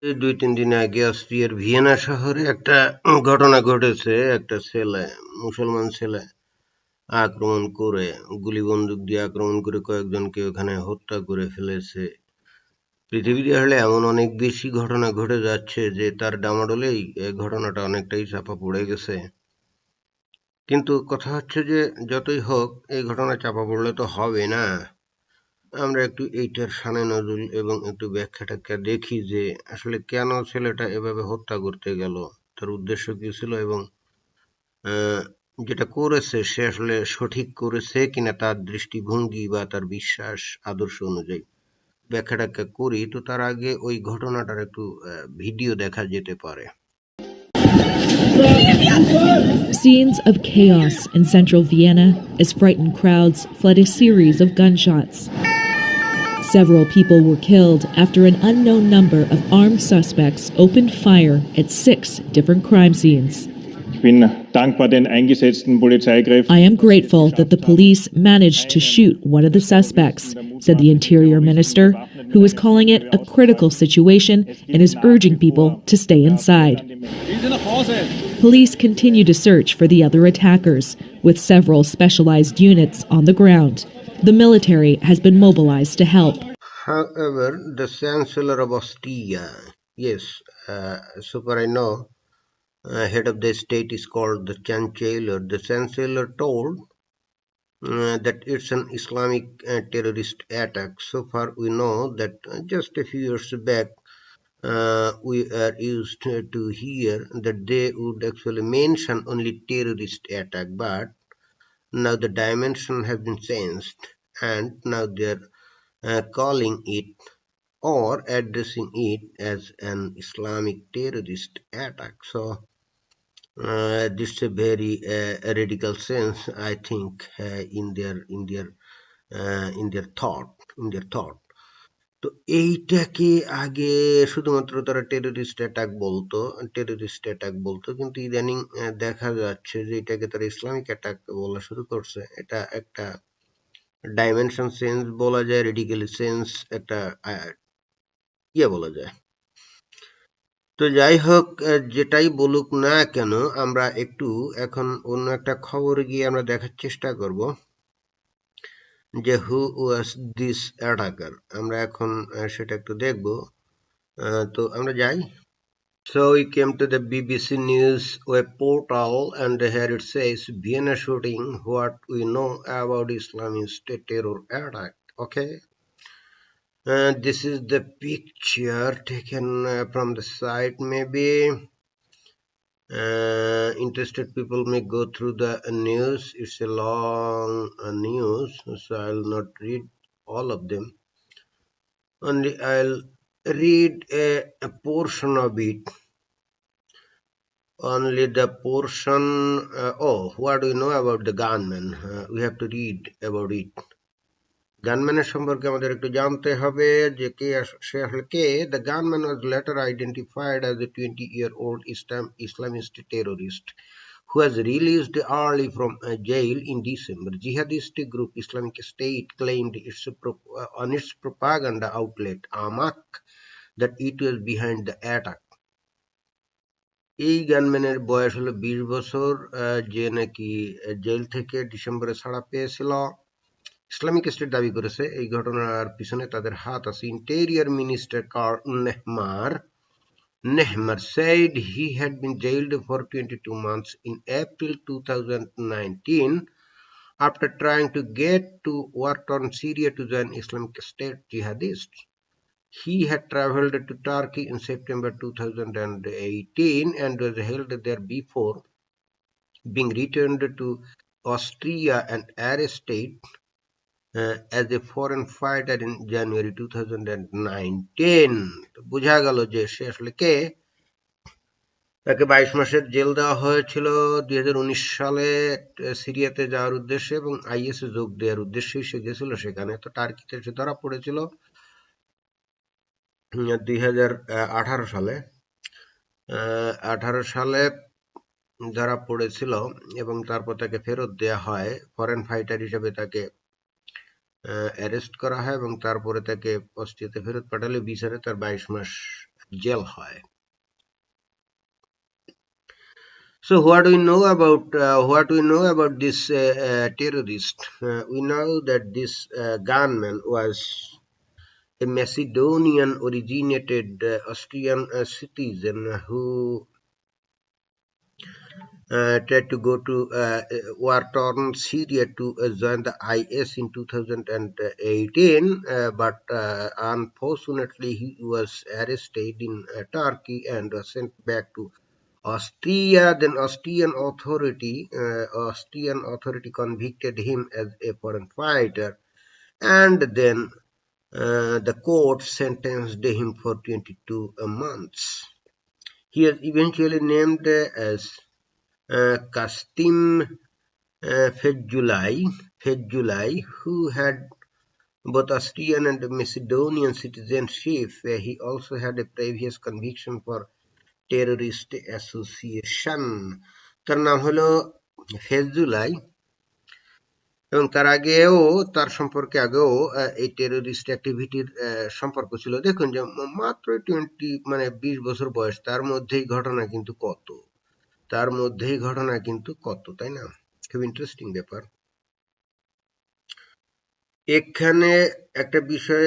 এই ২-৩ দিন আগে অস্ট্রিয়ার ভিয়েনা শহরে একটা ঘটনা ঘটেছে। একটা ছেলে, মুসলমান ছেলে আক্রমণ করে, গুলি বন্দুক দিয়ে আক্রমণ করে কয়েকজনকে ওখানে হত্যা করে ফেলেছে। পৃথিবীতে আসলে এমন অনেক বেশি ঘটনা ঘটে যাচ্ছে যে তার ডামাডোলেই এই ঘটনাটা অনেকটাই চাপা পড়ে গেছে। কিন্তু কথা হচ্ছে যে যতই হোক এই ঘটনা চাপা পড়লে তো হবে না। আমরা একটু এইটার শানে নজরুল এবং একটু ব্যাখ্যা ট্যাখ্যা দেখি যে আসলে কেন ছেলেটা এভাবে হত্যা করতে গেল, তার উদ্দেশ্য কি ছিল এবং আহ, যেটা করেছে সে আসলে সঠিক করেছে কিনা তার দৃষ্টিভঙ্গি বা তার বিশ্বাস আদর্শ অনুযায়ী ব্যাখ্যা ট্যাখ্যা করি। তো তার আগে ওই ঘটনাটার একটু ভিডিও দেখা যেতে পারে। Scenes of chaos in central Vienna as frightened crowds fled a series of gunshots. Several people were killed after an unknown number of armed suspects opened fire at 6 different crime scenes. I am grateful that the police managed to shoot one of the suspects, said the Interior Minister, who is calling it a critical situation and is urging people to stay inside. Police continue to search for the other attackers, with several specialized units on the ground. The military has been mobilized to help. However, the Chancellor of Austria, yes, so far I know, head of the state is called the Chancellor. The Chancellor told that it's an Islamic terrorist attack. So far we know that just a few years back we are used to hear that they would actually mention only terrorist attack, but now the dimension has been changed and now they're calling it or addressing it as an Islamic terrorist attack. So this is a very radical sense, I think, in their thought. তো এইটাকে আগে শুধুমাত্র তারা terrorist attack বলতো, কিন্তু ইদানিং দেখা যাচ্ছে যে এটাকে তারা ইসলামিক অ্যাটাক বলা শুরু করছে। এটা একটা ডাইমেনশন চেঞ্জ বলা যায়, রেডিক্যালি চেঞ্জ একটা বলা যায়। তো যাই হোক, যেটাই বলুক না কেন, আমরা একটু এখন অন্য একটা খবর গিয়ে আমরা দেখার চেষ্টা করব যে হু ওয়াজ দিস অ্যাটাকার। আমরা এখন সেটা একটু দেখব। তো আমরা যাই। So we came to the BBC News web portal and here it says Vienna shooting, what we know about Islamist terror attack. Okay. This is the picture taken from the site. Maybe interested people may go through the news. It's a long news, so I'll not read all of them. Only I'll read a portion of it. Only the portion. What do you know about the gunman? We have to read about it. গানম্যানের সম্পর্কে আমাদের একটু জানতে হবে যে সে আসলে কে। The gunman was later identified as a 20-year-old Islamist terrorist who was released early from jail in December. Jihadist group Islamic State claimed on its propaganda outlet Amaq that it was behind the attack. এই গানম্যানের বয়স হলো 20 বছর, যে নাকি jail থেকে ডিসেম্বরে ছাড়া পেয়েছিল। ইসলামিক স্টেট দাবি করেছে এই ঘটনার পিছনে তাদের হাত আছে। Interior minister Karl Nehmer said he had been jailed for 22 months in April 2019 after trying to get to war-torn Syria to join Islamic State jihadists. He had traveled to Turkey in September 2018 and was held there before being returned to Austria and arrested as a foreign fighter in January 2019. বোঝা গেল যে সে আসলে কে। তাকে 22 মাসের jail দেওয়া হয়েছিল 2019 সালে সিরিয়াতে যাওয়ার উদ্দেশ্যে এবং আইএস এ যোগ দেওয়ার উদ্দেশ্যেই সে গেছিল সেখানে। তো টার্কিতে সে ধরা পড়েছিল 2018 সালে। 18 সালে ধরা পড়েছিল এবং তারপর তাকে ফেরত দেওয়া হয়। ফরেন ফাইটার হিসেবে তাকে অ্যারেস্ট করা হয় এবং তারপরে তাকে অস্ট্রিয়াতে ফেরত পাঠালে বিচারে তার 22 মাস জেল হয়। So what we know about this terrorist? We know that this gunman was a Macedonian originated Austrian citizen who tried to go to war-torn Syria to join the IS in 2018, but unfortunately he was arrested in Turkey and was sent back to Austria. Then Austrian authority convicted him as a foreign fighter, and then the court sentenced him for 22 months. He was eventually named as Kastim Fethullah, who had both Austrian and Macedonian citizenship. He also had a previous conviction for terrorist association. তার নাম হলো ফেজুলাই, এবং তার সম্পর্কে আগেও এই terrorist অ্যাক্টিভিটির সম্পর্ক ছিল। দেখুন যে মাত্র 20 বছর বয়স, তার মধ্যেই ঘটনা কিন্তু কত, তাই না? খুব ইন্টারেস্টিং ব্যাপার। এখানে একটা বিষয়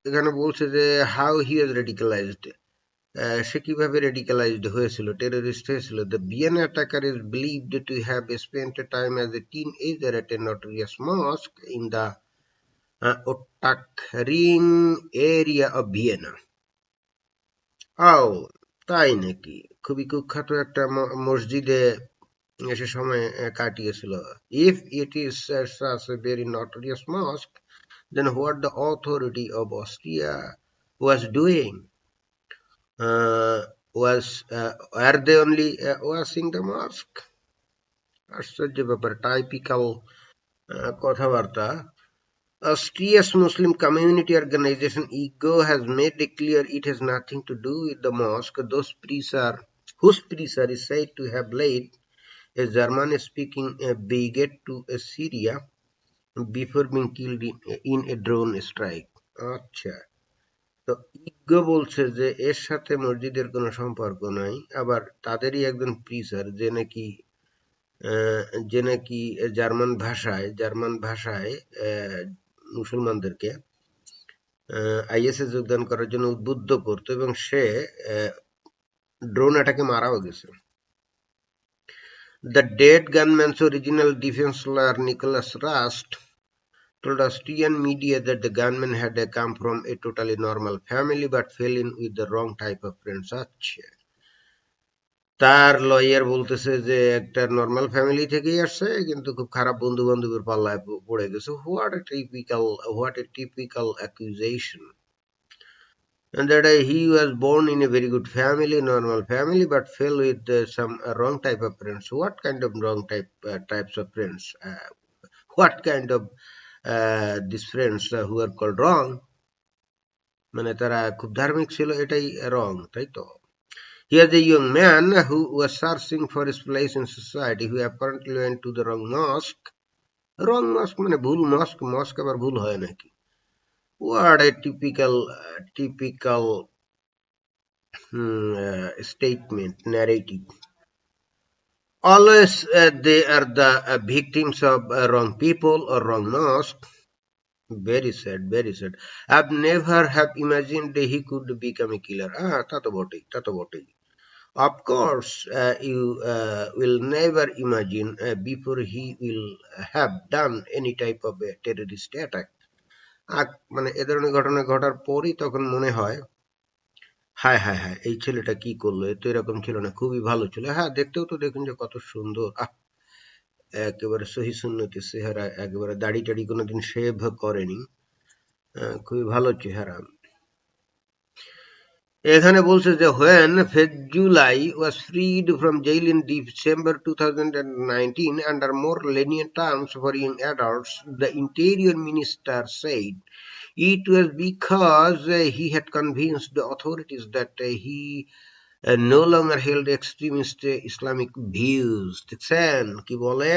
এখানে বলছে যে হাউ হি ওয়াজ রেডিকালাইজড, সে কিভাবে রেডিকালাইজড হয়েছিল, টেররিস্ট হয়েছিল। The Vienna attacker is believed to have spent A time as a teenager at A notorious মস্ক in the Ottakring area of Vienna. তাই নাকি? খুবই কুখ্যাত একটা মসজিদে এসে সময় কাটিয়েছিল। If it is such a very notorious mosque, then what the authority of Austria was doing? Were they only washing the mosque? আশ্চর্য ব্যাপার, টাইপিক্যাল কথাবার্তা। Austria's Muslim Community Organization IGO has made it clear it has nothing to do with the mosque. Whose priests are said to have led a German-speaking brigade to Syria before being killed in a drone strike. আচ্ছা, তো ego বলছে যে এর সাথে মসজিদের কোনো সম্পর্ক নাই, আবার তাদেরই একজন প্রিসার যে নাকি জার্মান ভাষায় মুসলমানদেরকে আইএসএ যোগদান করার জন্য উদ্বুদ্ধ করত, এবং সে ড্রোন অ্যাটাকে মারাও গেছে। The dead gunman's original defense lawyer Nicholas Rust told Austrian media that the gunman had come from a totally normal family but fell in with the wrong type of friends. আচ্ছা, তার lawyer বলতেছে যে একটা normal family থেকেই আসছে, কিন্তু খুব খারাপ বন্ধু বান্ধবের পাল্লায় পড়ে গেছে। What a typical accusation. And that he was born in a very good family, normal family, but fell with some wrong type of friends. What kind of wrong types of friends? What kind of these friends who are called wrong? মানে তারা খুব ধার্মিক ছিল, এটাই রং, তাই তো? He was a young man who was searching for his place in society, who apparently went to the wrong mosque. Wrong mosque মানে ভুল mosque আবার ভুল হয় নাকি? What a typical statement, narrative. Always they are the victims of wrong people or wrong mosque. Very sad, very sad. I've never have imagined he could become a killer. তা তো বটেই। Of course, you will never imagine before he will have done any type of a terrorist attack. মানে এ ধরনের ঘটনা ঘটার পরই তখন মনে হয় হায়, এই ছেলেটা কি করলো, এ তো এরকম ছিল না, খুবই ভালো ছিল। হ্যাঁ, দেখতেও তো দেখুন যে কত সুন্দর, একেবারে সহি সুন্নতি চেহারা, একেবারে দাড়ি টাড়ি কোনোদিন শেভ করেনি, খুবই ভালো চেহারা। এখানে বলছে যে when Fethullah was freed from jail in December 2019 under more lenient terms for young adults, the Interior Minister said it was because he had convinced the authorities that he no longer held extremist Islamic views. দেখছেন কি বলে?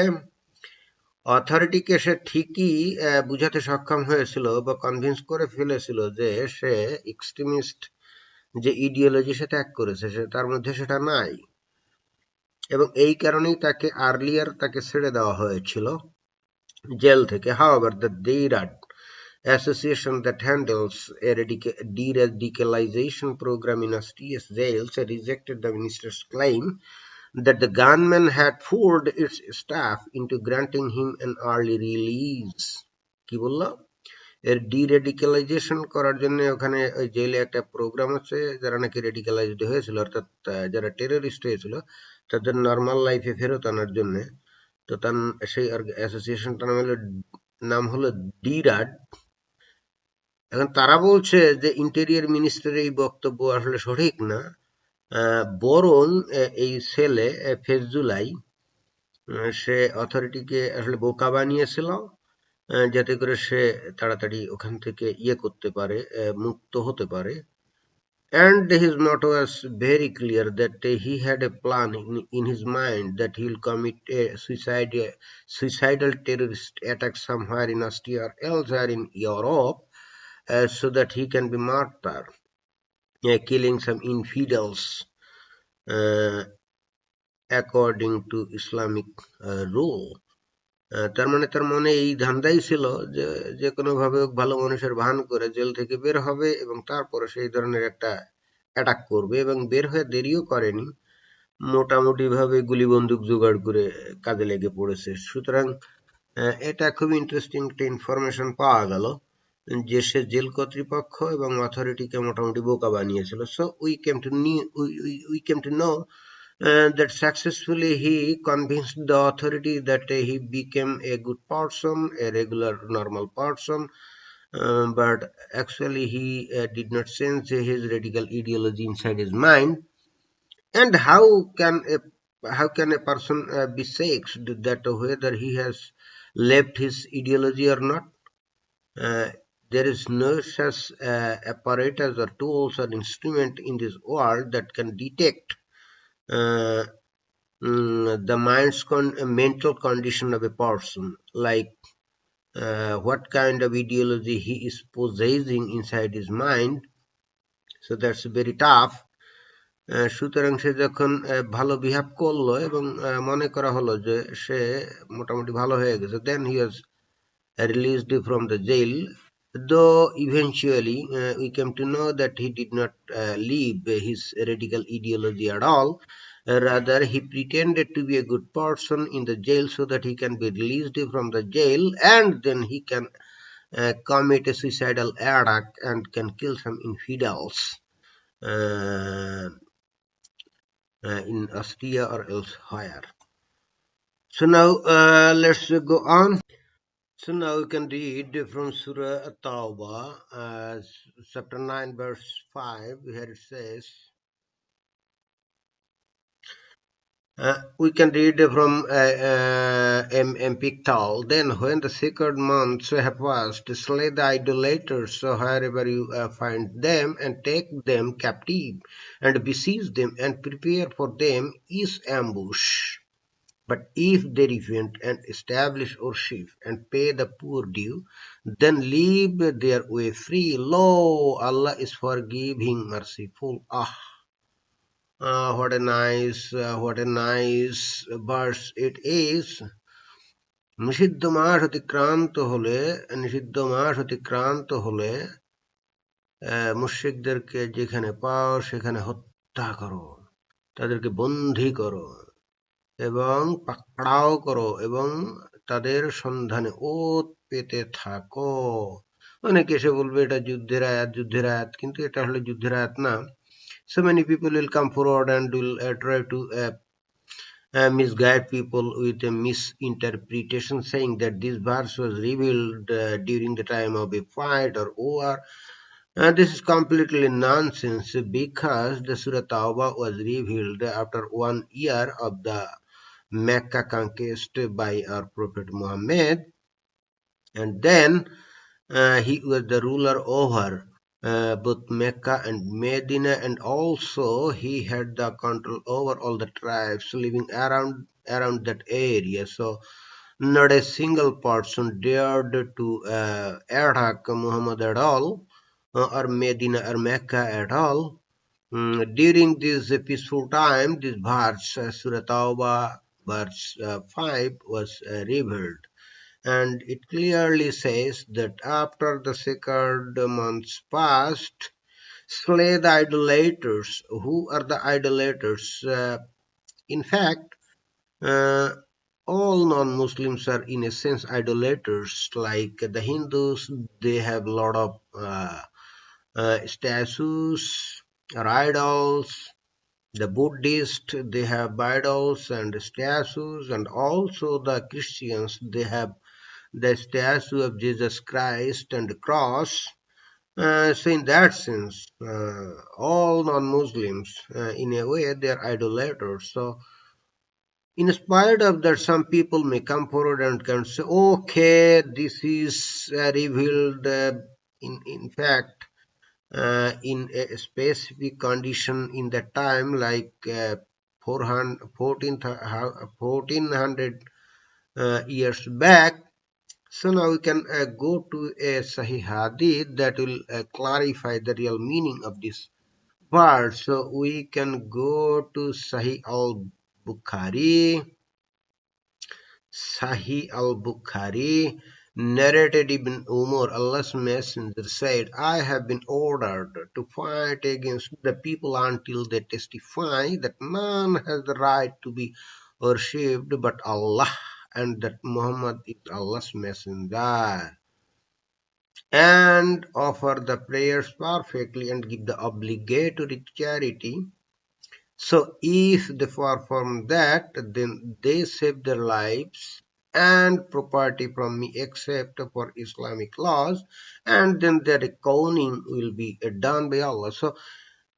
অথরিটিকে সে ঠিকই বুঝাতে সক্ষম হয়েছিল বা convince করে ফেলেছিল যে সে এক্সট্রিমিস্ট যে ইডিওলজি সে ত্যাগ করেছে তার মধ্যে সেটা নাই, এবং এই কারণেই তাকে আর্লিয়ার তাকে ছেড়ে দেওয়া হয়েছিল জেল থেকে। However, the Deirad association that handles a de-radicalization program in STS jails rejected the minister's claim that the gunman had fooled its staff into granting him an early release. কি বললো? এর ডিরেডিক্যালাইজেশন করার জন্য ওখানে ওই জেলে একটা প্রোগ্রাম আছে, যারা নাকি রেডিক্যালাইজড হয়েছিল, অর্থাৎ যারা টেররিস্ট হয়েছিল তাদের নর্মাল লাইফে ফেরত আনার জন্য। তো তার সেই অ্যাসোসিয়েশনটার নাম হলো ডিরাড। এখন তারা বলছে যে ইন্টেরিয়র মিনিস্টারের এই বক্তব্য আসলে সঠিক না, বরং এই ছেলে ফেজুলাই সে অথরিটিকে আসলে বোকা বানিয়েছিল, যাতে করে সে তাড়াতাড়ি ওখান থেকে করতে পারে, মুক্ত হতে পারে। And his motto was very clear that he had a plan in his mind that he will commit a suicidal terrorist attack somewhere in Austria or elsewhere in Europe, so that he can be martyr, killing some infidels according to Islamic rule. তার মনে এই ধান্দাই ছিল যে যে কোনো ভাবে ভালো মানুষের ভান করে জেল থেকে বের হবে এবং তারপরে সেই ধরনের একটা অ্যাটাক করবে, এবং বের হয়ে দেরিও করেনি, মোটামুটি ভাবে গুলি বন্দুক জোগাড় করে কাজে লেগে পড়েছে। সুতরাং এটা খুব ইন্টারেস্টিং একটা ইনফরমেশন পাওয়া গেল যে সে জেল কর্তৃপক্ষ এবং অথরিটিকে মোটামুটি বোকা বানিয়েছিল। So we came to know that successfully he convinced the authority that he became a good person, a regular normal person, but actually he did not change his radical ideology inside his mind. And how can a person be sexed that whether he has left his ideology or not? There is no such apparatus or tools or instrument in this world that can detect the mind's mental condition of a person, like what kind of ideology he is possessing inside his mind. So that's very tough. সুতরাং সে যখন ভালো behave করলো এবং মনে করা হলো যে সে মোটামুটি ভালো হয়ে গেছে, then he was released from the jail, though eventually we came to know that he did not leave his radical ideology at all. Rather, he pretended to be a good person in the jail so that he can be released from the jail, and then he can commit a suicidal attack and can kill some infidels in Austria or elsewhere. So now let's go on. So now we can read from Surah At-Tawbah, chapter 9, verse 5, where it says, we can read from Pictal. Then when the sacred months have passed, slay the idolaters wherever you find them, and take them captive, and besiege them, and prepare for them each ambush. But if they repent and establish worship and pay the poor due, then leave their way free. Lo, Allah is forgiving, merciful. What a nice verse it is. নিষিদ্ধ মাস অতিক্রান্ত হলে মুশরিকদেরকে যেখানে পাও সেখানে হত্যা করো, তাদেরকে বন্দী করো এবং পাকড়াও করো এবং তাদের সন্ধানে ওত পেতে থাকো। অনেকে এসে বলবে এটা যুদ্ধের আয়াত, কিন্তু এটা হলো যুদ্ধের আয়াত না। So many people will come forward and will try to misguide people with a misinterpretation, saying that this verse was revealed during the time of a fight or war. This is completely nonsense, because the Surah Tawbah was revealed after 1 year of the Mecca conquest by our Prophet Muhammad, and then he was the ruler over both Mecca and Medina, and also he had the control over all the tribes living around that area. So not a single person dared to attack Muhammad at all, or Medina or Mecca at all. During this peaceful time, this verse, Surah Tawbah, verse 5, was revealed. And it clearly says that after the second months passed, slay the idolaters. Who are the idolaters? In fact, uh, all non-Muslims are in a sense idolaters. Like the Hindus, they have a lot of statues or idols. The Buddhists, they have idols and statues, and also the Christians, they have the statue of Jesus Christ and the cross. So in that sense, all non-Muslims, in a way, they are idolaters. So in spite of that, some people may come forward and can say, okay, this is revealed in fact in a specific condition in that time, like 1400 years back. So now we can go to a Sahih Hadith that will clarify the real meaning of this word. So we can go to Sahih al-Bukhari. Sahih al-Bukhari narrated Ibn Umar, Allah's messenger, said, I have been ordered to fight against the people until they testify that none has the right to be worshipped but Allah, and that Muhammad is Allah's messenger, and offer the prayers perfectly and give the obligatory charity. So if they perform that, then they save their lives and property from me except for Islamic laws, and then their accounting will be done by Allah. So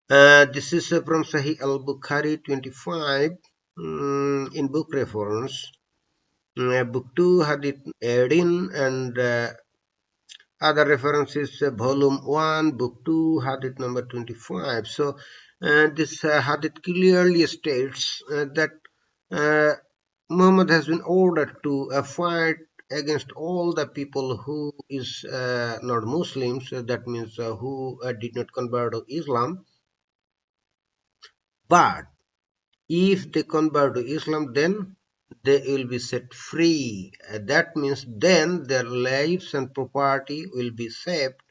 this is from Sahih al-Bukhari 25 in book reference, book 2 hadith 18, and other references, volume 1, book 2, hadith number 25. So this hadith clearly states that uh, Muhammad has been ordered to fight against all the people who is not Muslims, that means who did not convert to Islam. But if they convert to Islam, then they will be set free. That means then their lives and property will be saved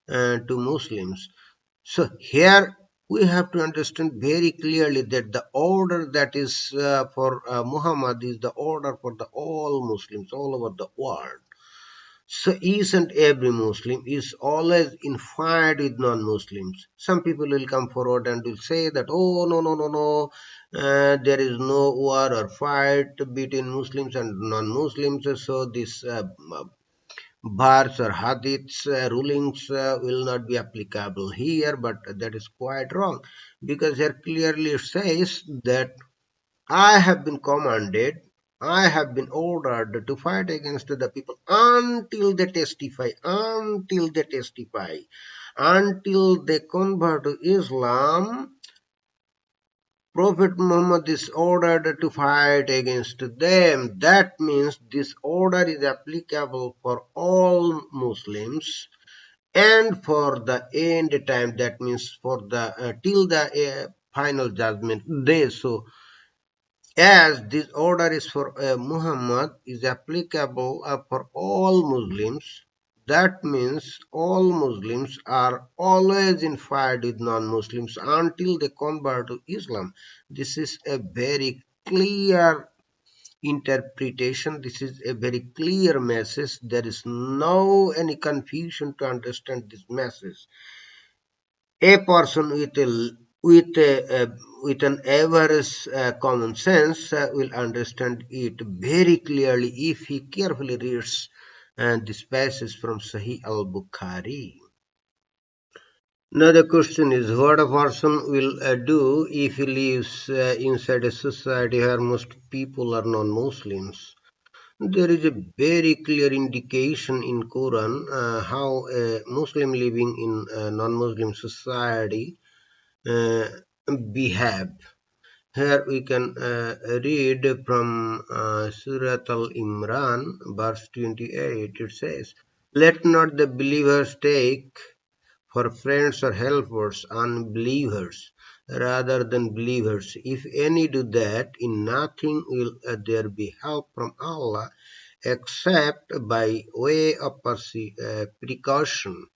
to Muslims. So here we have to understand very clearly that the order that is for Muhammad is the order for the all Muslims all over the world. So each and every Muslim is always in fight with non-Muslims. Some people will come forward and will say that, oh, no, no, no, no, there is no war or fight between Muslims and non-Muslims, so this bars or hadiths rulings will not be applicable here, but that is quite wrong, because here clearly it says that I have been commanded, I have been ordered to fight against the people until they testify, until they convert to Islam. Prophet Muhammad is ordered to fight against them. That means this order is applicable for all Muslims and for the end time. That means for the till the final judgment day. So as this order is for Muhammad is applicable for all Muslims, that means all Muslims are always in fight with non-Muslims until they convert to Islam. This is a very clear interpretation. This is a very clear message. There is no any confusion to understand this message. A person with an average common sense will understand it very clearly if he carefully reads this passage from Sahih al-Bukhari. Now the question is, what a person will do if he lives inside a society where most people are non-Muslims? There is a very clear indication in Quran how a Muslim living in a non-Muslim society uh, behave. Here we can read from Surat Al-Imran, verse 28. It says, let not the believers take for friends or helpers unbelievers. rather than believers. If any do that, in nothing will there be help from Allah except by way of precaution,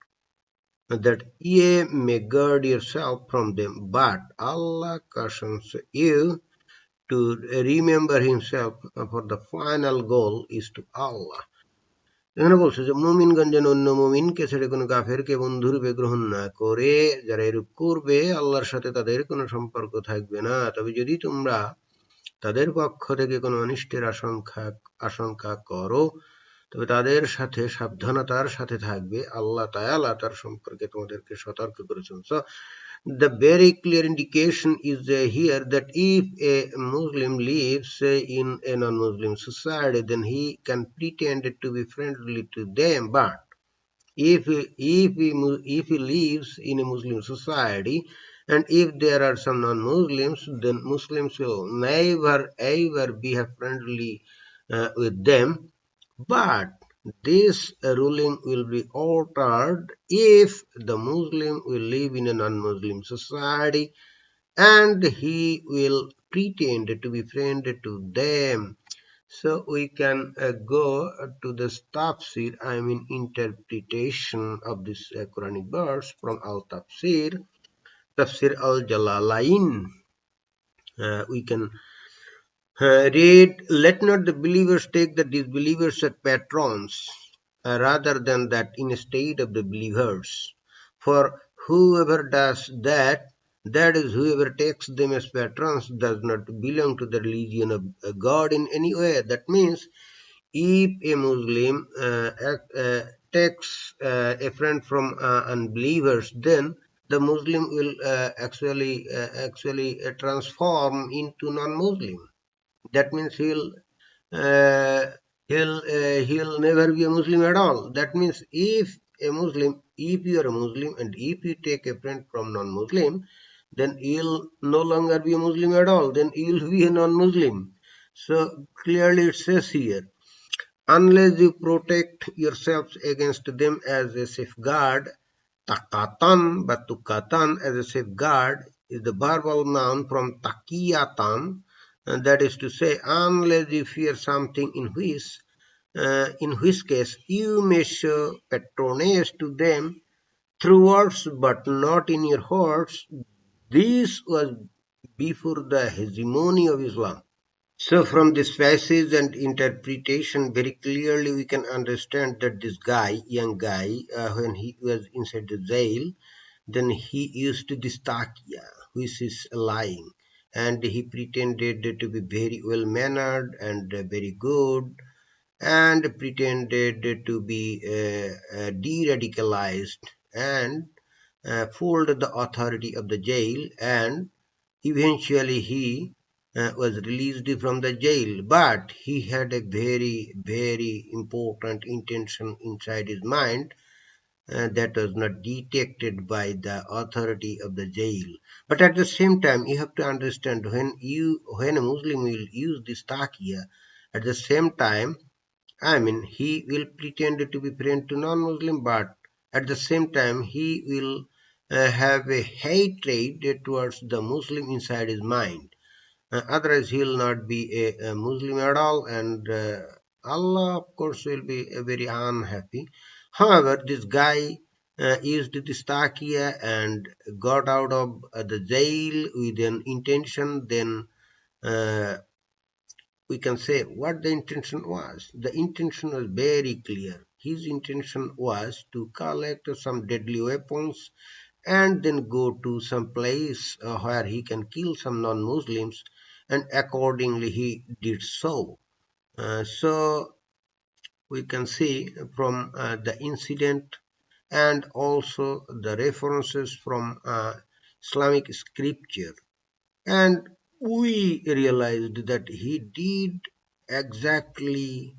that ye may guard yourself from them. But Allah cautions you to remember Himself, for the final goal is to Allah. এখানে বলছে যে মুমিনগণ যেন অন্য মুমিনকে ছেড়ে কোনো কাফেরকে বন্ধুরূপে গ্রহণ না করে, যারা এরূপ করবে আল্লাহর সাথে তাদের কোনো সম্পর্ক থাকবে না। তবে যদি তোমরা তাদের পক্ষ থেকে কোনো অনিষ্টের আশঙ্কা করো, তবে তাদের সাথে সাবধানতার সাথে থাকবে। আল্লাহ তাআলা তার সম্পর্কে তোমাদেরকে সতর্ক করেছেন। So the very clear indication is here that if a Muslim lives in a non-Muslim society, then he can pretend to be friendly to them. But if he lives in a Muslim society, and if there are some non-Muslims, then Muslims will never ever be friendly with them. But this ruling will be altered if the Muslim will live in a non-Muslim society and he will pretend to be friend to them. So we can go to the tafsir, interpretation of this Quranic verse from Al-Tafsir, Tafsir Al-Jalalain. We can read, let not the believers take the disbelievers as patrons, rather than that instead of the believers. For whoever does that, that is, whoever takes them as patrons, does not belong to the religion of God in any way. That means, if a Muslim takes a friend from unbelievers, then the Muslim will actually transform into non-Muslim. That means uh, he'll never be a Muslim at all. That means if you are a Muslim and if you take a friend from non-Muslim, then he'll no longer be a Muslim at all. Then he'll be a non-Muslim. So clearly it says here, unless you protect yourselves against them as a safeguard, takatan, but tukatan as a safeguard is the verbal noun from takiyatan, and that is to say, unless you fear something in which case you may show patronage to them through words but not in your hearts. This was before the hegemony of Islam. So from this passage and interpretation, very clearly we can understand that this guy, young guy, when he was inside the jail, then he used this taqiyya, which is lying, and he pretended to be very well mannered and very good, and pretended to be de-radicalized, and followed the authority of the jail, and eventually he was released from the jail. But he had a very, very important intention inside his mind that was not detected by the authority of the jail. But at the same time, you have to understand, when a Muslim will use this taqiyya, at the same time, he will pretend to be friend to non-Muslim, but at the same time, he will have a hatred towards the Muslim inside his mind. Otherwise, he will not be a Muslim at all, and Allah, of course, will be very unhappy. However, this guy used this taqiyya and got out of the jail with an intention. Then uh, we can say what the intention was. The intention was very clear. His intention was to collect some deadly weapons and then go to some place where he can kill some non-Muslims, and accordingly he did so. So we can see from the incident and also the references from Islamic scripture, and we realized that he did exactly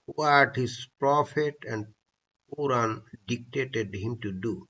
what his prophet and Quran dictated him to do.